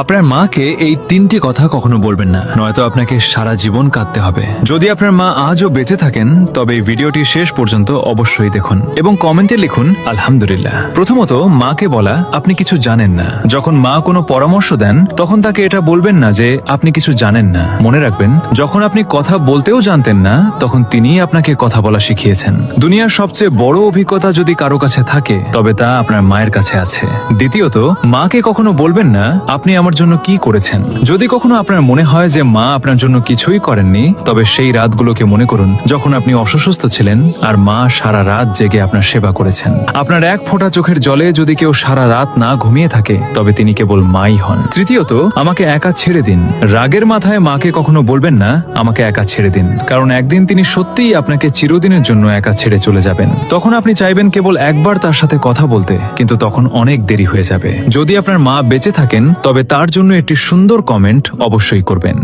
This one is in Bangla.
আপনার মাকে এই তিনটি কথা কখনো বলবেন না, নয়তো আপনাকে সারা জীবন কাঁদতে হবে। যদি আপনার মা আজও বেঁচে থাকেন তবে এই ভিডিওটি শেষ পর্যন্ত অবশ্যই দেখুন এবং কমেন্টে লিখুন আলহামদুলিল্লাহ। প্রথমত, মাকে বলা আপনি কিছু জানেন না। যখন মা কোনো পরামর্শ দেন তখন তাকে এটা বলবেন না যে আপনি কিছু জানেন না। মনে রাখবেন, যখন আপনি কথা বলতেও জানতেন না তখন তিনিই আপনাকে কথা বলা শিখিয়েছেন। দুনিয়ার সবচেয়ে বড় অভিজ্ঞতা যদি কারো কাছে থাকে তবে তা আপনার মায়ের কাছে আছে। দ্বিতীয়ত, মাকে কখনো বলবেন না আপনি আমার জন্য কি করেছেন। যদি কখনো আপনার মনে হয় যে মা আপনার জন্য কিছুই করেননি, তবে সেই রাতগুলোকে মনে করুন যখন আপনি অসুস্থ ছিলেন আর মা সারা রাত জেগে আপনার সেবা করেছেন। আপনার এক ফোঁটা চোখের জলে যদি কেউ সারা রাত না ঘুমিয়ে থাকে তবে তিনি কেবল মাই হন। তৃতীয়ত, আমাকে একা ছেড়ে দিন। রাগের মাথায় মাকে কখনো বলবেন না আমাকে একা ছেড়ে দিন, কারণ একদিন তিনি সত্যিই আপনাকে চিরদিনের জন্য একা ছেড়ে চলে যাবেন। তখন আপনি চাইবেন কেবল একবার তার সাথে কথা বলতে, কিন্তু তখন অনেক দেরি হয়ে যাবে। যদি আপনার মা বেঁচে থাকেন তবে তার জন্য একটি সুন্দর কমেন্ট অবশ্যই করবেন।